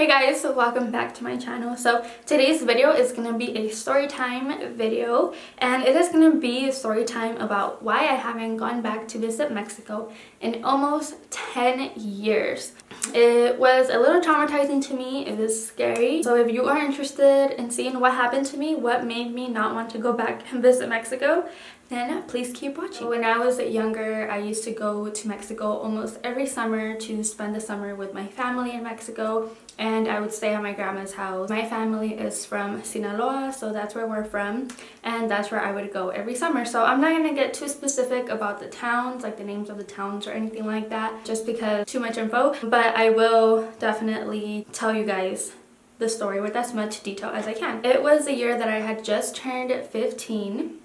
Hey guys, so welcome back to my channel. So today's video is going to be a story time video, and it is going to be a story time about why I haven't gone back to visit Mexico in almost 10 years. It was a little traumatizing to me. It was scary. So if you are interested in seeing what happened to me, what made me not want to go back and visit Mexico, then please keep watching. When I was younger, I used to go to Mexico almost every summer to spend the summer with my family in Mexico, and I would stay at my grandma's house. My family is from Sinaloa, so that's where we're from, and that's where I would go every summer. So I'm not gonna get too specific about the towns, like the names of the towns or anything like that, just because too much info, but I will definitely tell you guys the story with as much detail as I can. It was the year that I had just turned 15.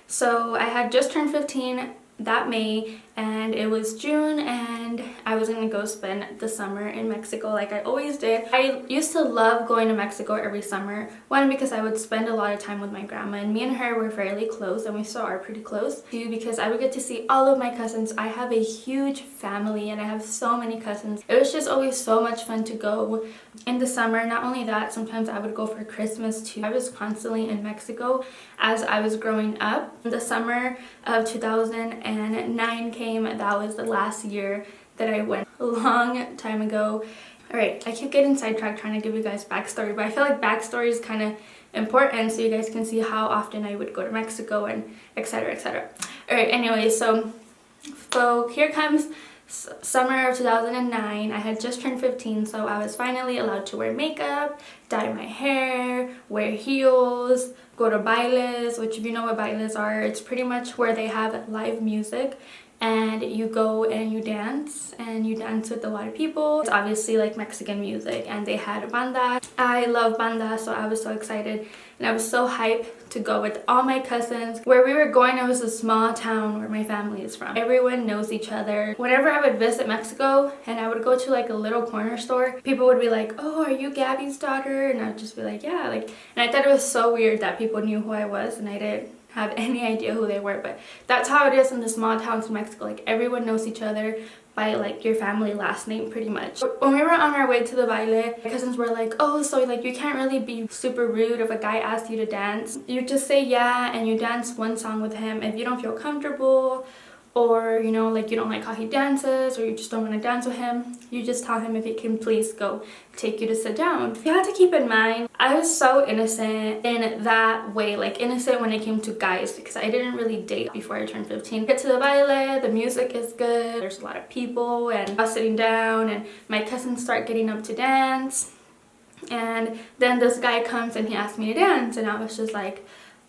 So I had just turned 15 that May, and it was June, and I was gonna go spend the summer in Mexico like I always did. I used to love going to Mexico every summer. One, because I would spend a lot of time with my grandma, and me and her were fairly close, and we still are pretty close. Two, because I would get to see all of my cousins. I have a huge family and I have so many cousins. It was just always so much fun to go in the summer. Not only that, sometimes I would go for Christmas too. I was constantly in Mexico as I was growing up. The summer of 2009 came. That was the last year that I went, a long time ago. Alright, I keep getting sidetracked trying to give you guys backstory, but I feel like backstory is kind of important so you guys can see how often I would go to Mexico and etc, etc. Alright, anyway, so here comes summer of 2009. I had just turned 15, so I was finally allowed to wear makeup, dye my hair, wear heels, go to bailes, which if you know what bailes are, it's pretty much where they have live music and you go and you dance with a lot of people. It's obviously like Mexican music, and they had banda. I love banda, so I was so excited and I was so hyped to go with all my cousins. Where we were going, it was a small town where my family is from. Everyone knows each other. Whenever I would visit Mexico and I would go to like a little corner store, people would be like, "Oh, are you Gabby's daughter?" And I would just be like, "Yeah." And I thought it was so weird that people knew who I was and I didn't have any idea who they were. But that's how it is in the small towns in Mexico. Like everyone knows each other by like your family last name pretty much. When we were on our way to the baile, my cousins were like, "Oh, so like you can't really be super rude if a guy asks you to dance. You just say yeah and you dance one song with him. If you don't feel comfortable, or you know, like you don't like how he dances, or you just don't want to dance with him, you just tell him if he can please go take you to sit down." You have to keep in mind, I was so innocent in that way, like innocent when it came to guys, because I didn't really date before I turned 15. Get to the baile, the music is good, there's a lot of people, and I was sitting down and my cousins start getting up to dance, and then this guy comes and he asked me to dance, and I was just like,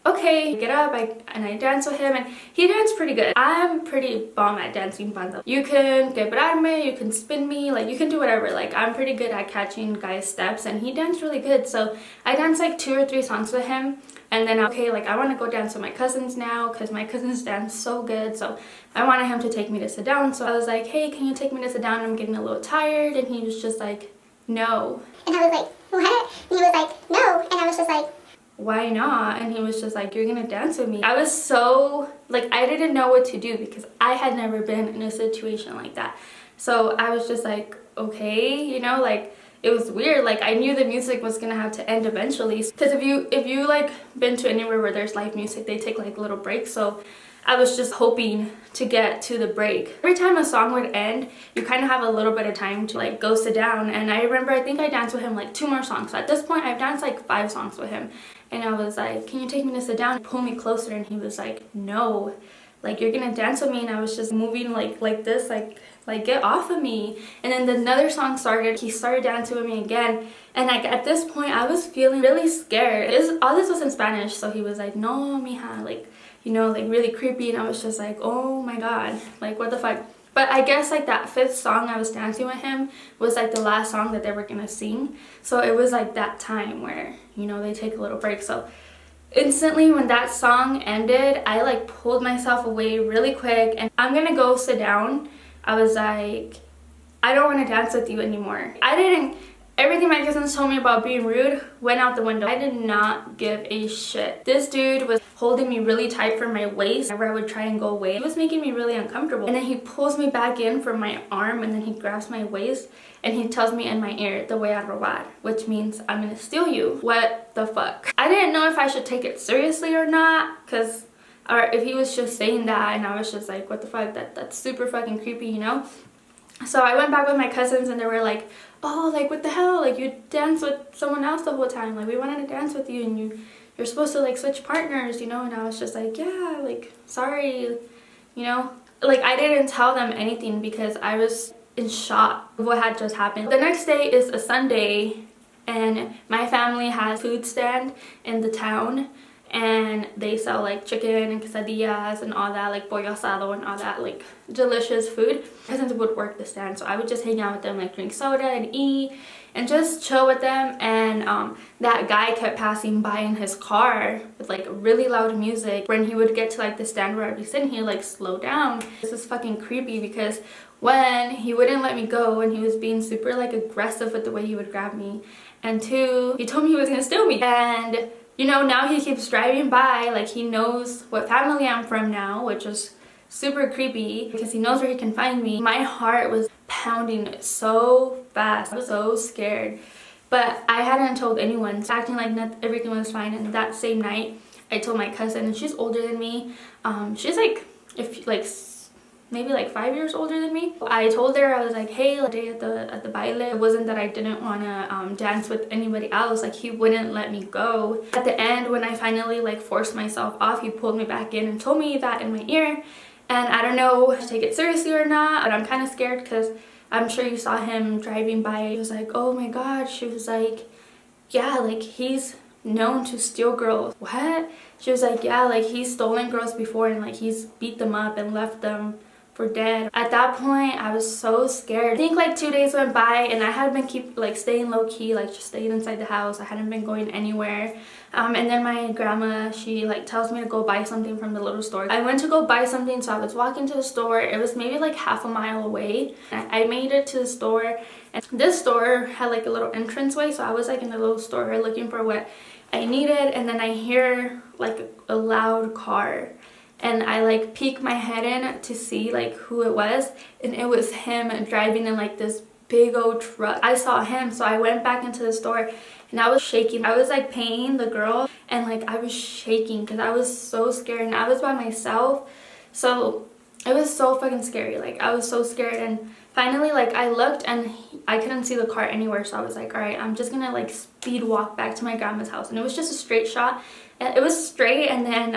okay, get up, and I dance with him, and he danced pretty good. I'm pretty bomb at dancing banda. You can quebrarme, you can spin me, like you can do whatever. Like I'm pretty good at catching guys' steps, and he danced really good. So I danced like 2 or 3 songs with him, and then okay, like I want to go dance with my cousins now because my cousins dance so good. So I wanted him to take me to sit down. So I was like, "Hey, can you take me to sit down? I'm getting a little tired." And he was just like, "No." And I was like, "What?" And he was like, "No." And I was just like, "Why not?" And he was just like, "You're gonna dance with me." I was so, like, I didn't know what to do because I had never been in a situation like that. So I was just like, okay, you know, like, it was weird. Like, I knew the music was gonna have to end eventually. Because if you like been to anywhere where there's live music, they take like little breaks. So I was just hoping to get to the break. Every time a song would end, you kind of have a little bit of time to like go sit down. And I remember, I think I danced with him like 2 more songs. So at this point, I've danced like 5 songs with him. And I was like, "Can you take me to sit down?" Pull me closer, and he was like, "No, like you're gonna dance with me." And I was just moving like this, like get off of me. And then another song started. He started dancing with me again, and like at this point I was feeling really scared. All this was in Spanish, so he was like, "No, mija," like, you know, like really creepy. And I was just like, oh my god, like what the fuck. But I guess like that 5th song I was dancing with him was like the last song that they were gonna sing. So it was like that time where, you know, they take a little break. So instantly when that song ended, I like pulled myself away really quick and I'm gonna go sit down. I was like, "I don't want to dance with you anymore." I didn't Everything my cousins told me about being rude went out the window. I did not give a shit. This dude was holding me really tight from my waist whenever I would try and go away. He was making me really uncomfortable. And then he pulls me back in from my arm, and then he grabs my waist and he tells me in my ear, the way out robad, which means I'm gonna steal you. What the fuck? I didn't know if I should take it seriously or not, or if he was just saying that and I was just like, what the fuck, that's super fucking creepy, you know? So I went back with my cousins and they were like, oh, like what the hell, like you danced with someone else the whole time, like we wanted to dance with you and you're supposed to like switch partners, you know? And I was just like, yeah, like sorry, you know? Like I didn't tell them anything because I was in shock of what had just happened. The next day is a Sunday and my family has a food stand in the town, and they sell like chicken and quesadillas and all that, like pollo asado and all that like delicious food. Cousins would work the stand, so I would just hang out with them, like drink soda and eat and just chill with them. And that guy kept passing by in his car with like really loud music. When he would get to like the stand where I'd be sitting, he'd like slow down. This is fucking creepy because when he wouldn't let me go and he was being super like aggressive with the way he would grab me, and two, he told me he was gonna steal me. And you know, now he keeps driving by, like he knows what family I'm from now, which is super creepy because he knows where he can find me. My heart was pounding so fast. I was so scared. But I hadn't told anyone, acting like everything was fine. And that same night, I told my cousin, and she's older than me. She's like, maybe like 5 years older than me. I told her, I was like, hey, the day at the baile, it wasn't that I didn't want to dance with anybody else, like he wouldn't let me go. At the end, when I finally like forced myself off, he pulled me back in and told me that in my ear. And I don't know if to take it seriously or not, but I'm kind of scared because I'm sure you saw him driving by. He was like, oh my god. She was like, yeah, like he's known to steal girls. What? She was like, yeah, like he's stolen girls before and like he's beat them up and left them for dead. At that point, I was so scared. I think like 2 days went by and I had been staying low-key, like just staying inside the house. I hadn't been going anywhere. And then my grandma, she like tells me to go buy something from the little store. I went to go buy something, so I was walking to the store. It was maybe like half a mile away. I made it to the store, and this store had like a little entranceway, so I was like in the little store looking for what I needed, and then I hear like a loud car. And I like peek my head in to see like who it was, and it was him driving in like this big old truck. I saw him, so I went back into the store and I was shaking. I was like paying the girl and like I was shaking because I was so scared, and I was by myself, so it was so fucking scary. Like I was so scared. And finally like I looked and I couldn't see the car anywhere, so I was like, all right, I'm just gonna like speed walk back to my grandma's house. And it was just a straight shot. It was straight and then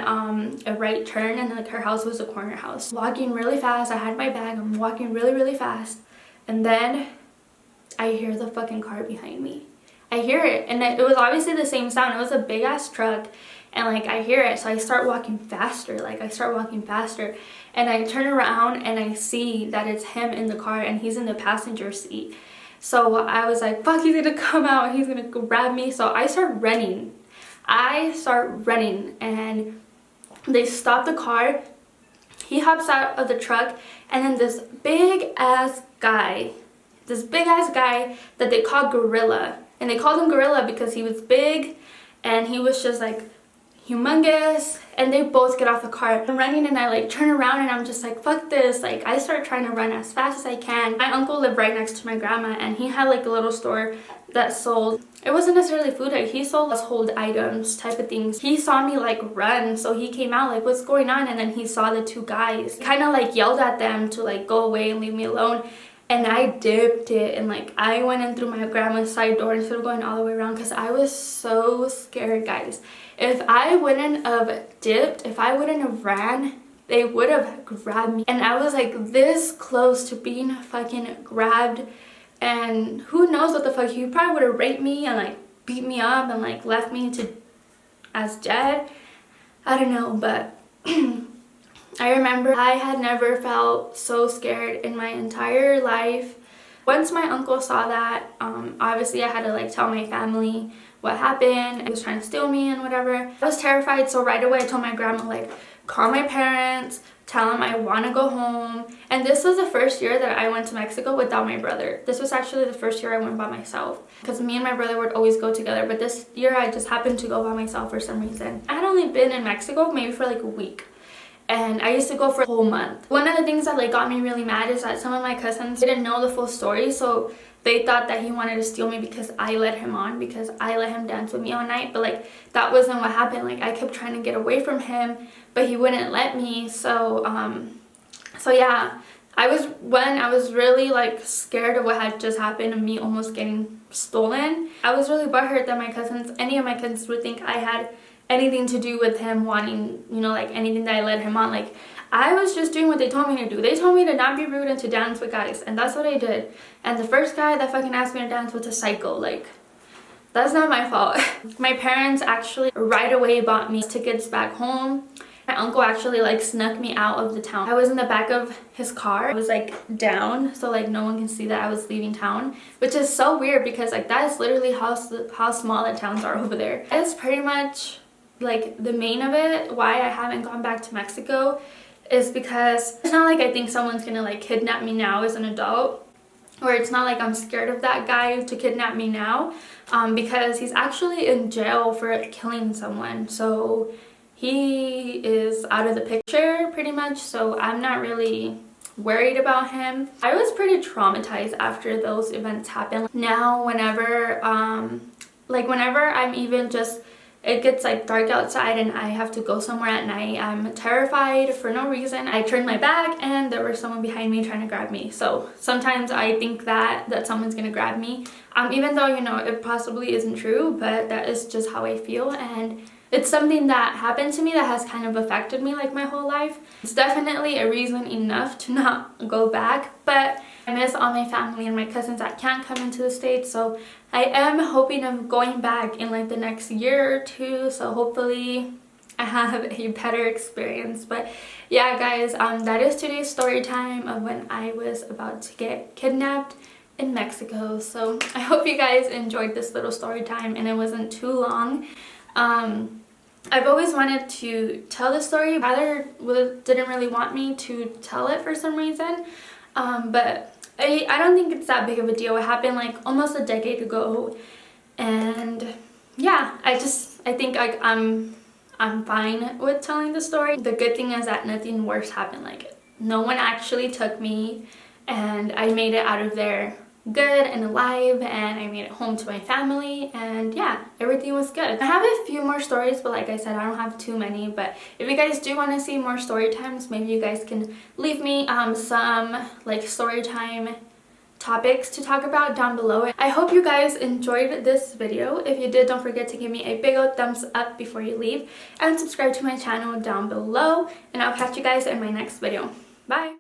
a right turn, and like her house was a corner house. Walking really fast, I had my bag, I'm walking really fast, and then I hear the fucking car behind me. I hear it, and it was obviously the same sound. It was a big ass truck, and like I hear it, so I start walking faster. And I turn around and I see that it's him in the car and he's in the passenger seat. So I was like, fuck, he's gonna come out, he's gonna grab me. So I start running and they stop the car. He hops out of the truck, and then this big ass guy that they call Gorilla, and they called him Gorilla because he was big and he was just like humongous. And they both get off the car. I'm running and I like turn around and I'm just like, fuck this. Like I start trying to run as fast as I can. My uncle lived right next to my grandma, and he had like a little store that sold, it wasn't necessarily food, like he sold household items type of things. He saw me like run, so he came out like, what's going on? And then he saw the two guys, kind of like yelled at them to like go away and leave me alone. And I dipped it, and like I went in through my grandma's side door instead of going all the way around because I was so scared, guys. If I wouldn't have dipped, if I wouldn't have ran, they would have grabbed me. And I was like this close to being fucking grabbed. And who knows what the fuck, he probably would have raped me and like beat me up and like left me as dead. I don't know, but I remember I had never felt so scared in my entire life. Once my uncle saw that, obviously I had to like tell my family what happened. He was trying to steal me and whatever. I was terrified, so right away I told my grandma like, call my parents, tell them I want to go home. And this was the first year that I went to Mexico without my brother. This was actually the first year I went by myself, because me and my brother would always go together, but this year I just happened to go by myself for some reason. I had only been in Mexico maybe for like a week, and I used to go for a whole month. One of the things that like got me really mad is that some of my cousins didn't know the full story, so they thought that he wanted to steal me because I led him on, because I let him dance with me all night. But like, that wasn't what happened. Like, I kept trying to get away from him, but he wouldn't let me. So yeah, I was really like scared of what had just happened, of me almost getting stolen. I was really butthurt that any of my cousins would think I had anything to do with him wanting, you know, like anything that I led him on. Like, I was just doing what they told me to do. They told me to not be rude and to dance with guys, and that's what I did. And the first guy that fucking asked me to dance was a psycho. Like, that's not my fault. My parents actually right away bought me tickets back home. My uncle actually like snuck me out of the town. I was in the back of his car. I was like down, so like no one can see that I was leaving town, which is so weird because like that is literally how small the towns are over there. It's pretty much like the main of it. Why I haven't gone back to Mexico is because it's not like I think someone's gonna like kidnap me now as an adult, or it's not like I'm scared of that guy to kidnap me now, because he's actually in jail for killing someone. So he is out of the picture pretty much, so I'm not really worried about him. I was pretty traumatized after those events happened. Now whenever I'm even just, it gets like dark outside and I have to go somewhere at night, I'm terrified for no reason. I turned my back and there was someone behind me trying to grab me. So sometimes I think that someone's gonna grab me, even though, you know, it possibly isn't true, but that is just how I feel. And it's something that happened to me that has kind of affected me like my whole life. It's definitely a reason enough to not go back, but I miss all my family and my cousins that can't come into the States, so I am hoping of going back in like the next year or two, so hopefully I have a better experience. But yeah guys, that is today's story time of when I was about to get kidnapped in Mexico. So I hope you guys enjoyed this little story time and it wasn't too long. I've always wanted to tell the story. My father didn't really want me to tell it for some reason, but I don't think it's that big of a deal. It happened like almost a decade ago, and yeah, I think like I'm fine with telling the story. The good thing is that nothing worse happened. Like, no one actually took me, and I made it out of there good and alive, and I made it home to my family, and yeah, everything was good. I have a few more stories, but like I said, I don't have too many. But if you guys do want to see more story times, maybe you guys can leave me some like story time topics to talk about down below. I hope you guys enjoyed this video. If you did, don't forget to give me a big old thumbs up before you leave, and subscribe to my channel down below, and I'll catch you guys in my next video. Bye!